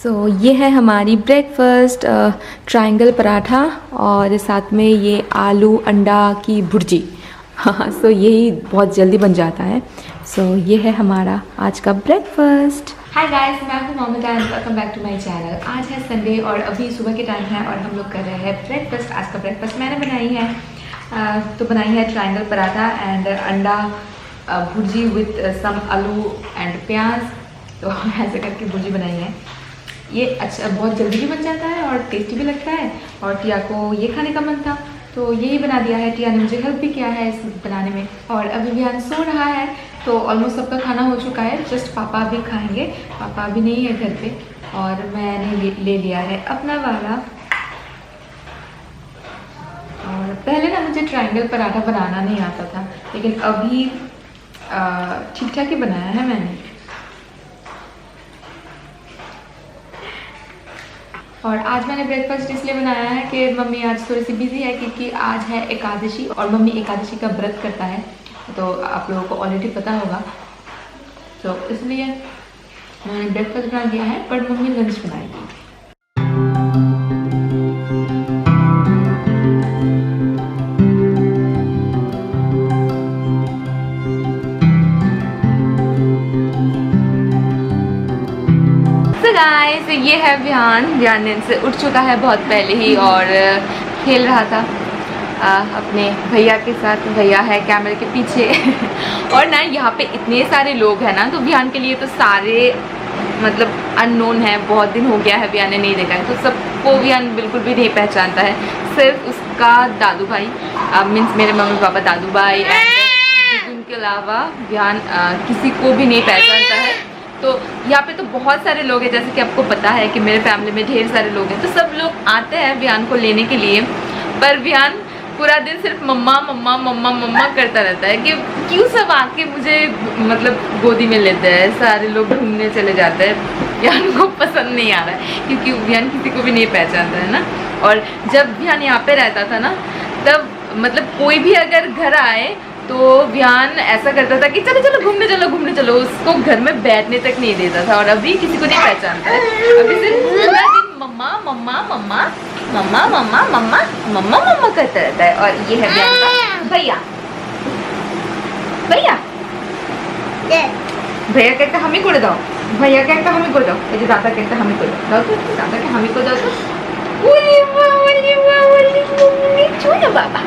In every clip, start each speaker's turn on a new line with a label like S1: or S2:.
S1: ये है हमारी ब्रेकफास्ट, ट्रायंगल पराठा और साथ में ये आलू अंडा की भुर्जी। हाँ, यही बहुत जल्दी बन जाता है। ये है हमारा आज का ब्रेकफास्ट। हाय गाइस, मैं हूँ Moumita and welcome back to my channel. आज है संडे और अभी सुबह के टाइम है और हम लोग कर रहे हैं ब्रेकफास्ट। आज का ब्रेकफास्ट मैंने बनाई है बनाई है ट्रायंगल पराठा एंड अंडा भुर्जी विथ सम आलू एंड प्याज। तो ऐसे करके भुर्जी बनाई है। ये अच्छा बहुत जल्दी भी बन जाता है और टेस्टी भी लगता है। और टिया को ये खाने का मन था तो यही बना दिया है। टिया ने मुझे हेल्प भी किया है इस बनाने में। और अभी विहान सो रहा है तो ऑलमोस्ट सबका खाना हो चुका है। जस्ट पापा अभी खाएंगे, पापा अभी नहीं है घर पे और मैंने ले लिया है अपना वाला। और पहले ना मुझे ट्रायंगल पराठा बनाना नहीं आता था, लेकिन अभी ठीक ठाक ही बनाया है मैंने। और आज मैंने ब्रेकफास्ट इसलिए बनाया है कि मम्मी आज थोड़ी सी बिजी है क्योंकि आज है एकादशी और मम्मी एकादशी का व्रत करता है, तो आप लोगों को ऑलरेडी पता होगा। तो इसलिए मैंने ब्रेकफास्ट बना दिया है, पर मम्मी लंच बनाएगी। गाइस, ये है विहान नींद से उठ चुका है बहुत पहले ही और खेल रहा था अपने भैया के साथ। भैया है कैमरे के पीछे और ना यहाँ पे इतने सारे लोग हैं ना, तो विहान के लिए तो सारे मतलब अननोन है। बहुत दिन हो गया है विहान ने नहीं देखा है, तो सबको विहान बिल्कुल भी नहीं पहचानता है। सिर्फ उसका दादू भाई मीन्स मेरे मम्मी पापा दादू भाई एंड उनके अलावा विहान किसी को भी नहीं पहचानता है। तो यहाँ पे तो बहुत सारे लोग हैं, जैसे कि आपको पता है कि मेरे फैमिली में ढेर सारे लोग हैं, तो सब लोग आते हैं विहान को लेने के लिए। पर विहान पूरा दिन सिर्फ मम्मा मम्मा मम्मा मम्मा करता रहता है कि क्यों सब आके मुझे मतलब गोदी में लेते हैं। सारे लोग घूमने चले जाते हैं, विहान को पसंद नहीं आ रहा है क्योंकि विहान किसी को भी नहीं पहचानता है ना। और जब विहान यहाँ पे रहता था ना, तब मतलब कोई भी अगर घर आए तो विहान ऐसा करता था कि चलो चलो घूमने चलो। उसको घर में बैठने तक नहीं देता था। और अभी किसी को नहीं पहचानता है, अभी सिर्फ पूरा दिन मम्मा मम्मा मम्मा मम्मा मम्मा मम्मा मम्मा मम्मा करता रहता है। और ये है विहान का भैया। भैया भैया कहता हमें को दाओ, भैया कहता हमें को दाओ, ये दादा कहता हमें को दाओ, तो दादा के हमें को दाओ। तो छूना बाबा।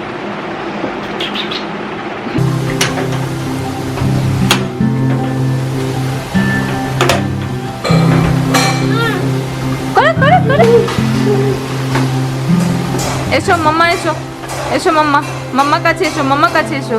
S1: এসো মাম্মা, এসো এসো মাম্মা, মাম্মা কাছে এসো, মাম্মা কাছে এসো।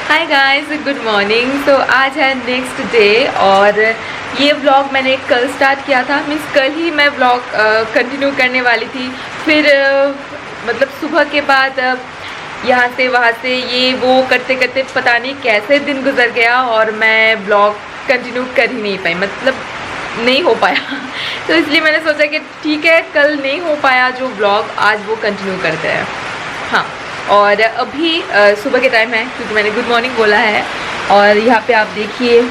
S1: Hi guys, good morning. तो आज है नेक्स्ट डे और ये व्लॉग मैंने कल स्टार्ट किया था। मीन्स कल ही मैं व्लॉग कंटिन्यू करने वाली थी। फिर मतलब सुबह के बाद यहाँ से वहाँ से ये वो करते करते पता नहीं कैसे दिन गुजर गया और मैं व्लॉग कंटिन्यू कर ही नहीं पाई, मतलब नहीं हो पाया। तो इसलिए मैंने सोचा कि ठीक है, कल नहीं हो पाया जो व्लॉग, आज वो कंटिन्यू करते हैं। हाँ, और अभी सुबह के टाइम है क्योंकि मैंने गुड मॉर्निंग बोला है। और यहाँ पे आप देखिए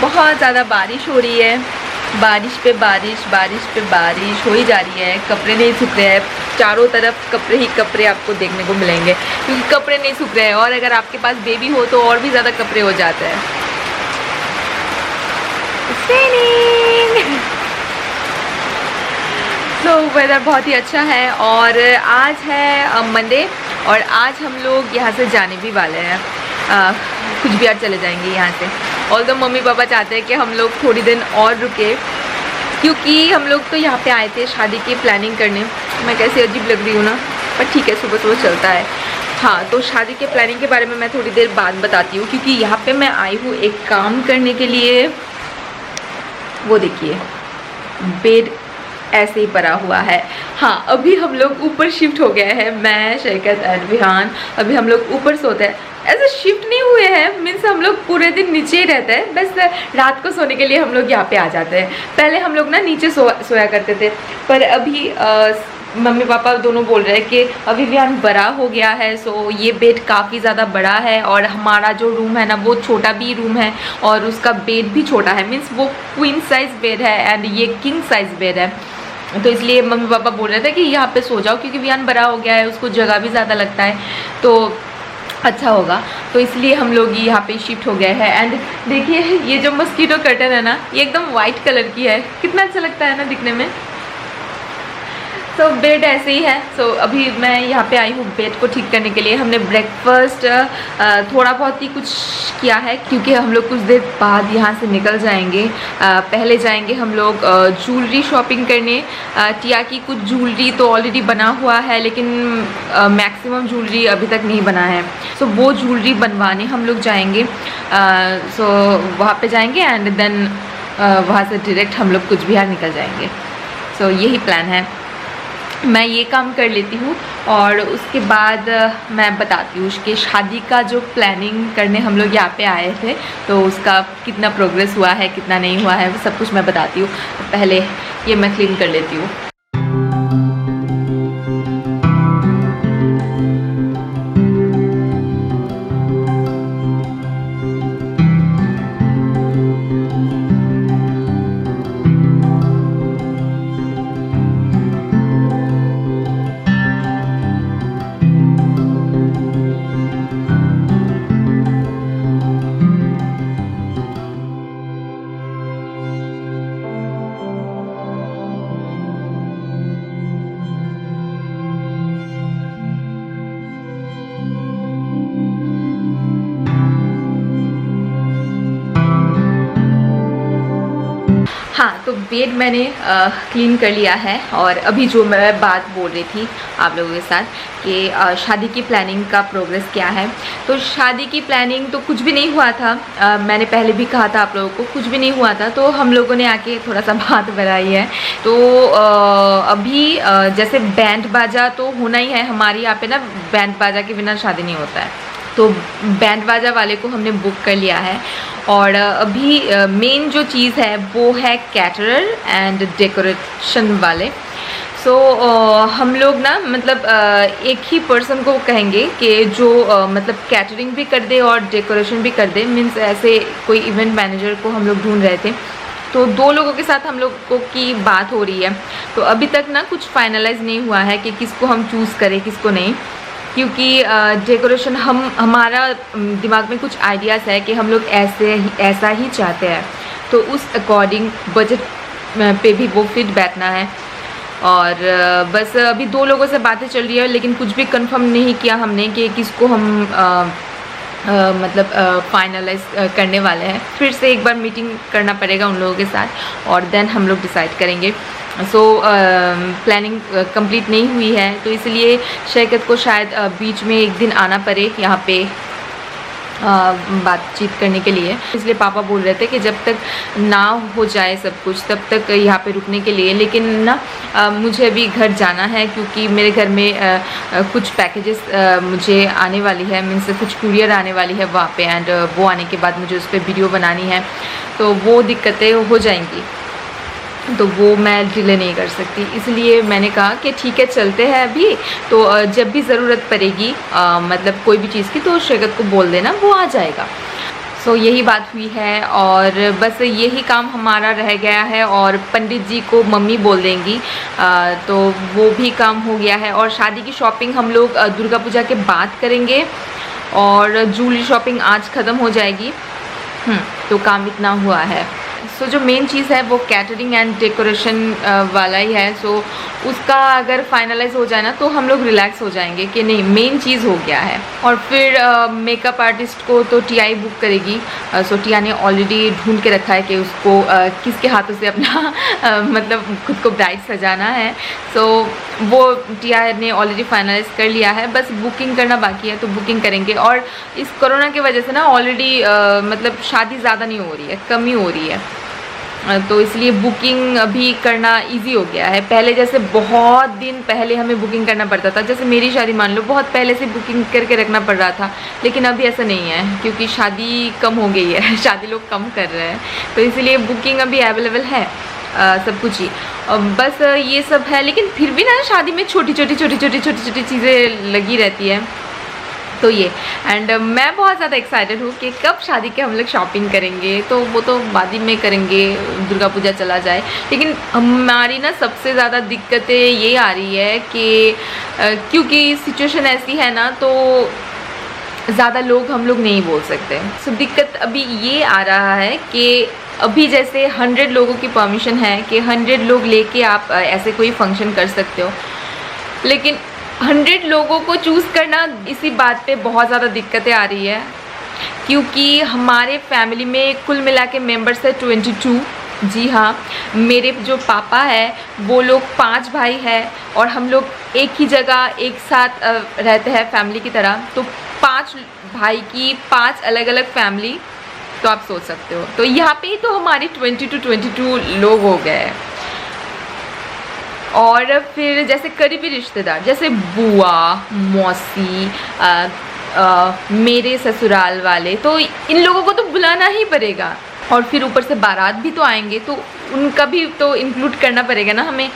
S1: बहुत ज़्यादा बारिश हो रही है। बारिश पे बारिश, बारिश पे बारिश हो ही जा रही है। कपड़े नहीं सूख रहे हैं, चारों तरफ कपड़े ही कपड़े आपको देखने को मिलेंगे क्योंकि कपड़े नहीं सूख रहे हैं। और अगर आपके पास बेबी हो तो और भी ज़्यादा कपड़े हो जाते हैं। तो वेदर बहुत ही अच्छा है। और आज है मंडे और आज हम लोग यहाँ से जाने भी वाले हैं, कुछ भी आज चले जाएंगे यहाँ से। और तो मम्मी पापा चाहते हैं कि हम लोग थोड़ी दिन और रुके क्योंकि हम लोग तो यहाँ पे आए थे शादी की प्लानिंग करने। मैं कैसे अजीब लग रही हूँ ना, पर ठीक है, सुबह सुबह चलता है। हाँ, तो शादी के प्लानिंग के बारे में मैं थोड़ी देर बाद बताती हूँ क्योंकि यहाँ पे मैं आई हूँ एक काम करने के लिए। वो देखिए बेड ऐसे ही पड़ा हुआ है। हाँ, अभी हम लोग ऊपर शिफ्ट हो गए हैं, मैं, शैकत एंड विहान। अभी हम लोग ऊपर सोते हैं, ऐसे शिफ्ट नहीं हुए हैं, मीन्स हम लोग पूरे दिन नीचे ही रहते हैं, बस रात को सोने के लिए हम लोग यहाँ पे आ जाते हैं। पहले हम लोग ना नीचे सोया करते थे, पर अभी मम्मी पापा दोनों बोल रहे हैं कि अभी विहान बड़ा हो गया है, सो ये बेड काफ़ी ज़्यादा बड़ा है और हमारा जो रूम है ना वो छोटा भी रूम है और उसका बेड भी छोटा है, मीन्स वो क्वीन साइज़ बेड है एंड ये किंग साइज़ बेड है। तो इसलिए मम्मी पापा बोल रहे थे कि यहाँ पे सो जाओ, क्योंकि विहान बड़ा हो गया है, उसको जगह भी ज़्यादा लगता है तो अच्छा होगा। तो इसलिए हम लोग यहाँ पे शिफ्ट हो गए हैं। एंड देखिए ये जो मस्कीटो कर्टन है ना, ये एकदम वाइट कलर की है, कितना अच्छा लगता है ना दिखने में। तो बेड ऐसे ही है। सो अभी मैं यहाँ पे आई हूँ बेड को ठीक करने के लिए। हमने ब्रेकफास्ट थोड़ा बहुत ही कुछ किया है, क्योंकि हम लोग कुछ देर बाद यहाँ से निकल जाएंगे। पहले जाएंगे हम लोग ज्वेलरी शॉपिंग करने। टिया की कुछ ज्वेलरी तो ऑलरेडी बना हुआ है, लेकिन मैक्सिमम ज्वेलरी अभी तक नहीं बना है। सो वो ज्वेलरी बनवाने हम लोग जाएंगे। सो वहाँ पे जाएंगे एंड देन वहाँ से डायरेक्ट हम लोग कुछ बिहार निकल जाएंगे। सो यही प्लान है। मैं ये काम कर लेती हूँ और उसके बाद मैं बताती हूँ कि शादी का जो प्लानिंग करने हम लोग यहाँ पे आए थे तो उसका कितना प्रोग्रेस हुआ है, कितना नहीं हुआ है, वो सब कुछ मैं बताती हूँ। पहले ये मैं क्लीन कर लेती हूँ। हाँ, तो बेड मैंने क्लीन कर लिया है। और अभी जो मैं बात बोल रही थी आप लोगों के साथ कि शादी की प्लानिंग का प्रोग्रेस क्या है, तो शादी की प्लानिंग तो कुछ भी नहीं हुआ था। मैंने पहले भी कहा था आप लोगों को, कुछ भी नहीं हुआ था। तो हम लोगों ने आके थोड़ा सा बात बढ़ाई है। तो अभी जैसे बैंड बाजा तो होना ही है, हमारे यहाँ पे ना बैंड बाजा के बिना शादी नहीं होता है। तो बैंड बाजा वाले को हमने बुक कर लिया है। और अभी मेन जो चीज़ है वो है कैटरर एंड डेकोरेशन वाले। सो हम लोग ना मतलब एक ही पर्सन को कहेंगे कि जो मतलब कैटरिंग भी कर दे और डेकोरेशन भी कर दे, मीन्स ऐसे कोई इवेंट मैनेजर को हम लोग ढूंढ रहे थे। तो 2 लोगों के साथ हम लोगों की बात हो रही है। तो अभी तक ना कुछ फाइनलाइज नहीं हुआ है कि किसको हम चूज़ करें किसको नहीं, क्योंकि डेकोरेशन हमारा दिमाग में कुछ आइडियाज़ है कि हम लोग ऐसा ही चाहते हैं। तो उस अकॉर्डिंग बजट पे भी वो फिट बैठना है। और बस अभी 2 लोगों से बातें चल रही है, लेकिन कुछ भी कंफर्म नहीं किया हमने कि किसको हम मतलब फाइनलाइज करने वाले हैं। फिर से एक बार मीटिंग करना पड़ेगा उन लोगों के साथ और देन हम लोग डिसाइड करेंगे। सो प्लानिंग कंप्लीट नहीं हुई है, तो इसलिए शैकत को शायद बीच में एक दिन आना पड़े यहाँ पे बातचीत करने के लिए। इसलिए पापा बोल रहे थे कि जब तक ना हो जाए सब कुछ तब तक यहाँ पे रुकने के लिए। लेकिन ना मुझे अभी घर जाना है, क्योंकि मेरे घर में कुछ पैकेजेस मुझे आने वाली है, मीन्स कुछ कुरियर आने वाली है वहाँ पे। एंड वो आने के बाद मुझे उस पर वीडियो बनानी है, तो वो दिक्कतें हो जाएंगी, तो वो मैं डिले नहीं कर सकती। इसलिए मैंने कहा कि ठीक है चलते हैं अभी, तो जब भी ज़रूरत पड़ेगी मतलब कोई भी चीज़ की तो शैकत को बोल देना, वो आ जाएगा। सो यही बात हुई है और बस यही काम हमारा रह गया है। और पंडित जी को मम्मी बोल देंगी, तो वो भी काम हो गया है। और शादी की शॉपिंग हम लोग दुर्गा पूजा के बाद करेंगे और ज्वेलरी शॉपिंग आज ख़त्म हो जाएगी। तो काम इतना हुआ है। सो जो मेन चीज़ है वो कैटरिंग एंड डेकोरेशन वाला ही है। सो उसका अगर फाइनलाइज हो जाए ना तो हम लोग रिलैक्स हो जाएंगे कि नहीं मेन चीज़ हो गया है। और फिर मेकअप आर्टिस्ट को तो टीआई बुक करेगी। सो टिया ने ऑलरेडी ढूंढ के रखा है कि उसको किसके हाथों से अपना मतलब खुद को ब्राइड सजाना है। सो वो टिया ने ऑलरेडी फाइनलाइज कर लिया है, बस बुकिंग करना बाकी है, तो बुकिंग करेंगे। और इस कोरोना की वजह से ना ऑलरेडी मतलब शादी ज़्यादा नहीं हो रही है, कम ही हो रही है। तो इसलिए बुकिंग अभी करना इजी हो गया है। पहले जैसे बहुत दिन पहले हमें बुकिंग करना पड़ता था, जैसे मेरी शादी मान लो बहुत पहले से बुकिंग करके रखना पड़ रहा था, लेकिन अभी ऐसा नहीं है क्योंकि शादी कम हो गई है, शादी लोग कम कर रहे हैं, तो इसलिए बुकिंग अभी अवेलेबल है सब कुछ ही। बस ये सब है, लेकिन फिर भी ना शादी में छोटी छोटी चीज़ें लगी रहती है। तो ये एंड मैं बहुत ज़्यादा एक्साइटेड हूँ कि कब शादी के हम लोग शॉपिंग करेंगे, तो वो तो बाद ही में करेंगे, दुर्गा पूजा चला जाए। लेकिन हमारी ना सबसे ज़्यादा दिक्कतें ये आ रही है कि क्योंकि सिचुएशन ऐसी है ना, तो ज़्यादा लोग हम लोग नहीं बोल सकते। सो दिक्कत अभी ये आ रहा है कि अभी जैसे 100 लोगों की परमिशन है कि 100 लोग लेके आप ऐसे कोई फंक्शन कर सकते हो, लेकिन 100 लोगों को चूज़ करना, इसी बात पे बहुत ज़्यादा दिक्कतें आ रही है क्योंकि हमारे फैमिली में कुल मिला के मेम्बर्स है 22। जी हाँ, मेरे जो पापा है वो लोग 5 भाई हैं और हम लोग एक ही जगह एक साथ रहते हैं फैमिली की तरह। तो 5 भाई की 5 अलग अलग फैमिली, तो आप सोच सकते हो। तो यहाँ पे ही तो हमारे 22 लोग हो गए। और फिर जैसे करीबी रिश्तेदार जैसे बुआ, मौसी, मेरे ससुराल वाले, तो इन लोगों को तो बुलाना ही पड़ेगा। और फिर ऊपर से बारात भी तो आएंगे, तो उनका भी तो इंक्लूड करना पड़ेगा ना हमें।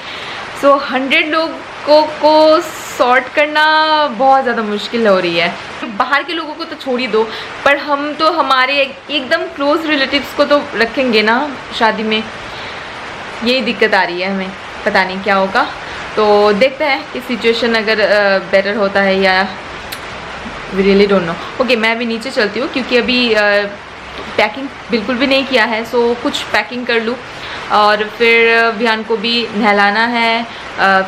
S1: सो 100 लोगों को सॉर्ट करना बहुत ज़्यादा मुश्किल हो रही है। बाहर के लोगों को तो छोड़ ही दो, पर हम तो हमारे एकदम क्लोज रिलेटिव्स को तो रखेंगे ना शादी में। यही दिक्कत आ रही है हमें, पता नहीं क्या होगा। तो देखते हैं कि सिचुएशन अगर बेटर होता है या we really don't know. Okay, मैं अभी नीचे चलती हूँ क्योंकि अभी पैकिंग बिल्कुल भी नहीं किया है। सो कुछ पैकिंग कर लूँ और फिर विहान को भी नहलाना है,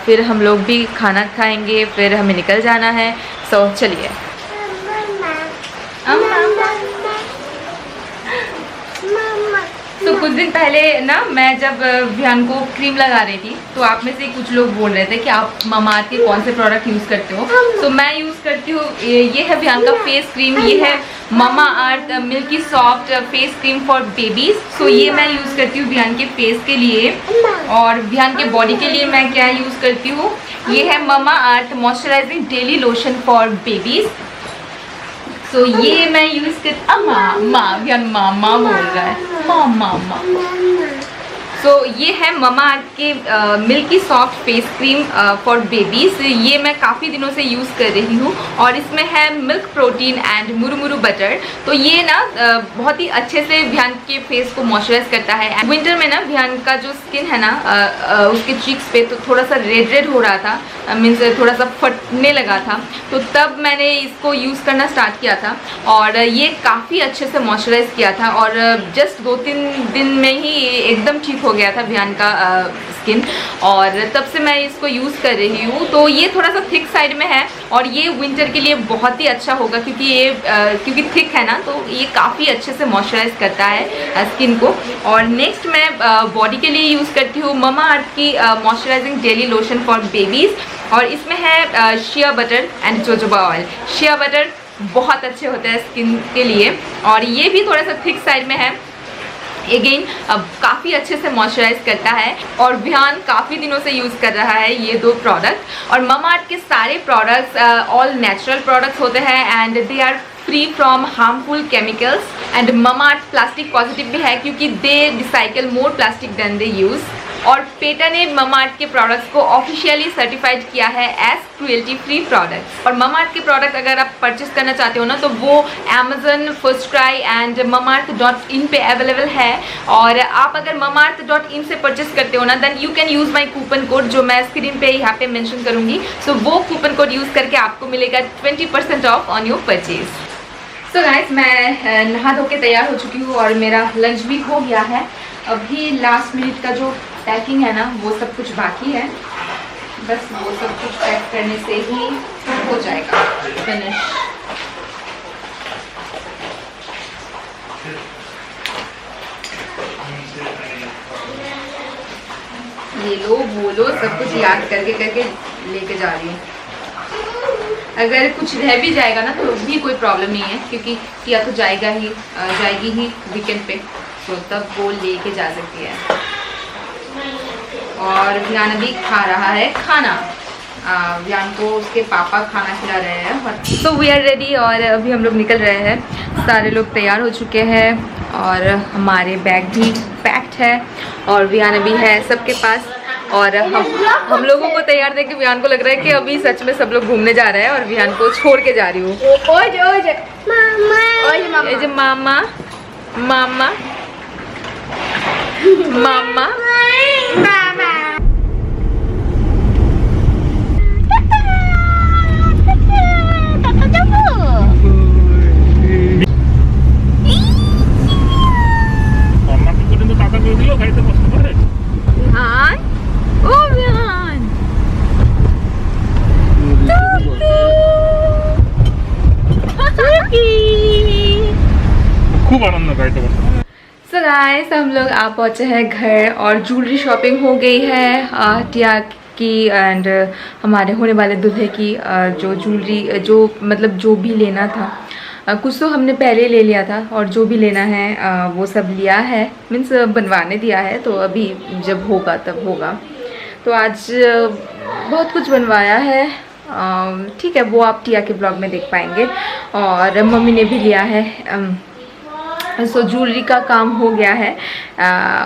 S1: फिर हम लोग भी खाना खाएंगे, फिर हमें निकल जाना है। सो चलिए। तो कुछ दिन पहले ना मैं जब विहान को क्रीम लगा रही थी, तो आप में से कुछ लोग बोल रहे थे कि आप मामाअर्थ के कौन से प्रोडक्ट यूज़ करते हो। तो मैं यूज़ करती हूँ, ये है विहान का फेस क्रीम, ये है Mamaearth milky soft face cream for babies. So ये मैं यूज़ करती हूँ विहान के फेस के लिए। और विहान के बॉडी के लिए मैं क्या यूज़ करती हूँ, ये है Mamaearth moisturising daily lotion for babies. तो ये मैं यूज़ कर विहान मामा बोल रहा है, मामा। सो ये है मामाअर्थ के milky soft face cream for babies. ये मैं काफ़ी दिनों से यूज़ कर रही हूँ और इसमें है मिल्क प्रोटीन एंड मुरमुरु बटर। तो ये ना बहुत ही अच्छे से विहान के फेस को मॉइस्चराइज करता है। विंटर में ना विहान का जो स्किन है ना उसके चीक्स पे तो थोड़ा सा रेड हो रहा था, मीन्स थोड़ा सा फटने लगा था, तो तब मैंने इसको यूज़ करना स्टार्ट किया था और ये काफ़ी अच्छे से मॉइस्चराइज किया था और जस्ट 2-3 दिन में ही एकदम ठीक हो गया था विहान का स्किन। और तब से मैं इसको यूज़ कर रही हूँ। तो ये थोड़ा सा थिक साइड में है और ये विंटर के लिए बहुत ही अच्छा होगा क्योंकि ये क्योंकि थिक है ना, तो ये काफ़ी अच्छे से मॉइस्चराइज करता है स्किन को। और नेक्स्ट मैं बॉडी के लिए यूज़ करती हूँ मामाअर्थ की moisturising daily lotion for babies और इसमें है shea butter and jojoba oil. Shea butter बहुत अच्छे होते हैं स्किन के लिए और ये भी थोड़ा सा थिक साइड में है। अगेन काफ़ी अच्छे से मॉइस्चराइज करता है और विहान काफ़ी दिनों से यूज़ कर रहा है ये 2 प्रोडक्ट। और मामाअर्थ के सारे प्रोडक्ट्स ऑल नेचुरल प्रोडक्ट्स होते हैं and they are free from harmful chemicals. And Mamaearth plastic positive भी है क्योंकि they recycle more plastic than they use. और पेटा ने मामाअर्थ के प्रोडक्ट्स को ऑफिशियली सर्टिफाइड किया है एज क्रुएल्टी फ्री प्रोडक्ट्स। और मामाअर्थ के प्रोडक्ट अगर आप परचेस करना चाहते हो ना, तो वो Amazon, first cry and mamaearth.in पे अवेलेबल है। और आप अगर mamaearth.in से परचेस करते हो ना, then you can use my coupon code जो मैं स्क्रीन पे यहाँ पे मेंशन करूँगी। सो वो कूपन कोड यूज़ करके आपको मिलेगा 20% of on your purchase. So guys, मैं नहा धो के तैयार हो चुकी हूँ और मेरा लंच भी हो गया है। अभी लास्ट मिनट का जो पैकिंग है ना, वो सब कुछ बाकी है, बस वो सब कुछ पैक करने से ही हो जाएगा फिनिश। ये लो वो लो सब कुछ याद करके लेके जा रही हूँ। अगर कुछ रह भी जाएगा ना तो भी कोई प्रॉब्लम नहीं है क्योंकि किया तो जाएगी ही वीकेंड पे। तो तब वो लेके जा सकती है। और वियान अभी खा रहा है खाना। वियान को उसके पापा खाना खिला रहे हैं। सो वी आर रेडी और अभी हम लोग निकल रहे हैं। सारे लोग तैयार हो चुके हैं और हमारे बैग भी पैक्ड है और वियान अभी है सबके पास। और हम लोगों को तैयार देख के वियान को लग रहा है कि अभी सच में सब लोग घूमने जा रहे हैं और वियान को छोड़ के जा रही हूँ। मामा मामा मामा
S2: खूब आनंद का
S1: सो गाइस हम लोग आ पहुँचे हैं घर और ज्वेलरी शॉपिंग हो गई है टिया की एंड हमारे होने वाले दूल्हे की जो ज्वेलरी जो मतलब जो भी लेना था कुछ तो हमने पहले ले लिया था और जो भी लेना है वो सब लिया है, मीन्स बनवाने दिया है। तो अभी जब होगा तब होगा। तो आज बहुत कुछ बनवाया है, ठीक है, वो आप टिया के ब्लॉग में देख पाएंगे। और मम्मी ने भी लिया है। सो ज्वेलरी का काम हो गया है।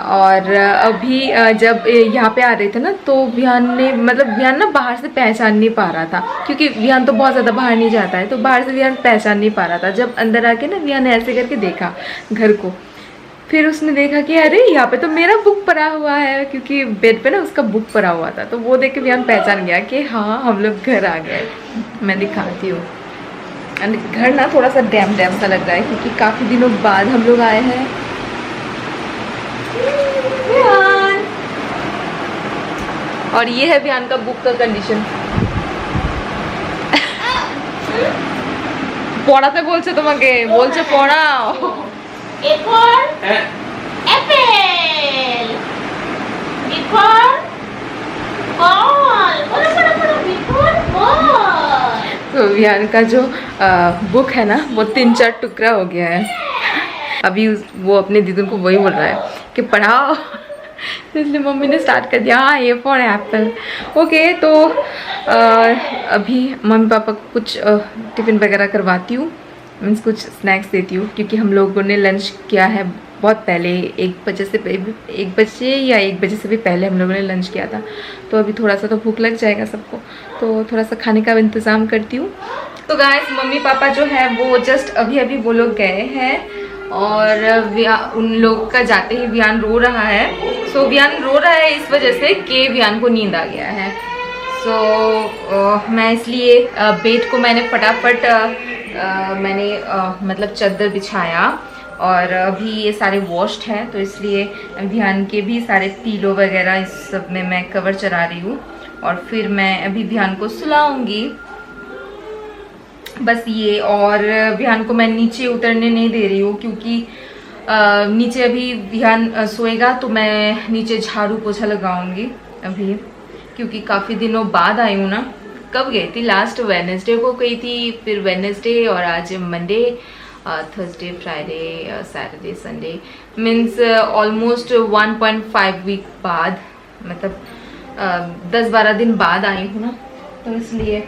S1: और अभी जब यहाँ पे आ रहे थे ना तो विहान ना बाहर से पहचान नहीं पा रहा था, क्योंकि विहान तो बहुत ज़्यादा बाहर नहीं जाता है, तो बाहर से विहान पहचान नहीं पा रहा था। जब अंदर आके ना विहान ने ऐसे करके देखा घर को, फिर उसने देखा कि अरे यहाँ पे तो मेरा बुक पड़ा हुआ है, क्योंकि बेड पे ना उसका बुक पड़ा हुआ था। तो वो देख के विहान पहचान गया कि हाँ हम लोग घर आ गए। मैं दिखाती हूँ। घर ना थोड़ा सा डैम सा लग रहा है, क्योंकि काफ़ी दिनों बाद हम लोग आए हैं। और ये है विहान का बुक का कंडीशन। পড়াতে বলছে তোমাকে, বলছে পড়াও। तो विहान का जो बुक है ना वो 3-4 टुकड़ा हो गया है। अभी वो अपने दीदी को वही बोल रहा है कि पढ़ाओ। तो इसलिए मम्मी ने स्टार्ट कर दिया, हाँ ये फॉर एप्पल। ओके, तो अभी मम्मी पापा को कुछ टिफ़िन वगैरह करवाती हूँ, मीन्स कुछ स्नैक्स देती हूँ, क्योंकि हम लोगों ने लंच किया है बहुत पहले, 1 बजे या 1 बजे से भी पहले हम लोगों ने लंच किया था। तो अभी थोड़ा सा तो भूख लग जाएगा सबको, तो थोड़ा सा खाने का इंतज़ाम करती हूँ। तो गाइस मम्मी पापा जो है वो जस्ट अभी वो लोग गए हैं और उन लोग का जाते ही विहान रो रहा है। सो विहान रो रहा है इस वजह से कि विहान को नींद आ गया है। सो मैं इसलिए बेड को मैंने फटाफट मतलब चादर बिछाया और अभी ये सारे वॉश्ड हैं, तो इसलिए विहान के भी सारे पीलो वगैरह इस सब में मैं कवर चढ़ा रही हूँ और फिर मैं अभी विहान को सुलाऊंगी बस ये। और विहान को मैं नीचे उतरने नहीं दे रही हूँ, क्योंकि नीचे अभी विहान सोएगा तो मैं नीचे झाड़ू पोछा लगाऊंगी अभी, क्योंकि काफ़ी दिनों बाद आई हूँ ना। कब गई थी? लास्ट वेडनेसडे को गई थी, फिर वेडनेसडे और आज Monday, Thursday, Friday, Saturday, Sunday, means almost 1.5 week बाद, मतलब 10-12 दिन बाद आई हूँ ना, तो इसलिए।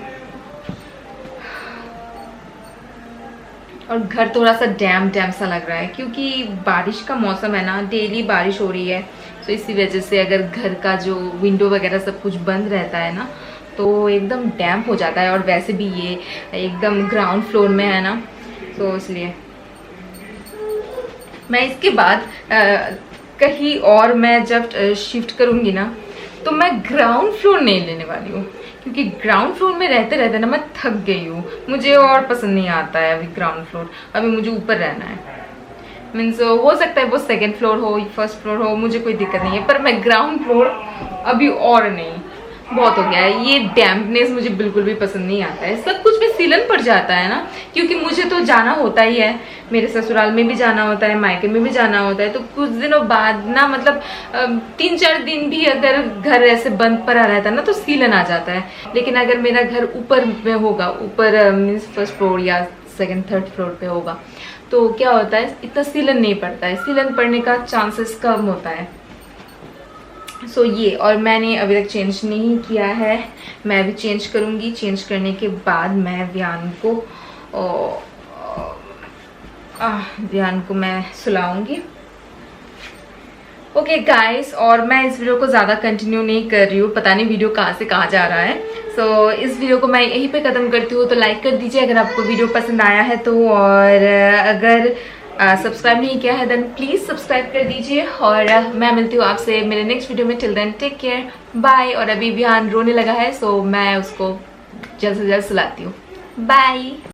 S1: और घर थोड़ा सा डैम सा लग रहा है, क्योंकि बारिश का मौसम है ना, डेली बारिश हो रही है। तो इसी वजह से अगर घर का जो विंडो वगैरह सब कुछ बंद रहता है ना तो एकदम डैम्प हो जाता है। और वैसे भी ये एकदम ग्राउंड फ्लोर में है ना, तो इसलिए मैं इसके बाद कहीं और मैं जब शिफ्ट करूँगी ना तो मैं ग्राउंड फ्लोर नहीं लेने वाली हूँ, क्योंकि ग्राउंड फ्लोर में रहते रहते ना मैं थक गई हूँ। मुझे और पसंद नहीं आता है अभी ग्राउंड फ्लोर, अभी मुझे ऊपर रहना है। मीन्स हो सकता है वो 2nd फ्लोर हो, 1st फ्लोर हो, मुझे कोई दिक्कत नहीं है, पर मैं ग्राउंड फ्लोर अभी और नहीं, बहुत हो गया है। ये डैम्पनेस मुझे बिल्कुल भी पसंद नहीं आता है। सब कुछ में सीलन पड़ जाता है ना, क्योंकि मुझे तो जाना होता ही है, मेरे ससुराल में भी जाना होता है, मायके में भी जाना होता है। तो कुछ दिनों बाद ना, मतलब 3-4 दिन भी अगर घर ऐसे बंद पड़ा रहता है ना तो सीलन आ जाता है। लेकिन अगर मेरा घर ऊपर में होगा, ऊपर मीन्स 1st फ्लोर या सेकंड थर्ड फ्लोर पे होगा। तो क्या होता है, इतना सीलन नहीं पड़ता है, सीलन पड़ने का चांसेस कम होता है। सो ये, और मैंने अभी तक चेंज नहीं किया है, मैं भी चेंज करूँगी। चेंज करने के बाद मैं व्यान को मैं सुलाऊंगी। ओके गाइस, और मैं इस वीडियो को ज़्यादा कंटिन्यू नहीं कर रही हूँ, पता नहीं वीडियो कहाँ से कहाँ जा रहा है। सो इस वीडियो को मैं यहीं पे ख़त्म करती हूँ। तो लाइक कर दीजिए अगर आपको वीडियो पसंद आया है तो, और अगर सब्सक्राइब नहीं किया है देन प्लीज़ सब्सक्राइब कर दीजिए। और मैं मिलती हूँ आपसे मेरे नेक्स्ट वीडियो में। Till then take care, bye. और अभी विहान रोने लगा है, सो मैं उसको जल्द से जल्द सुलाती हूँ। बाय।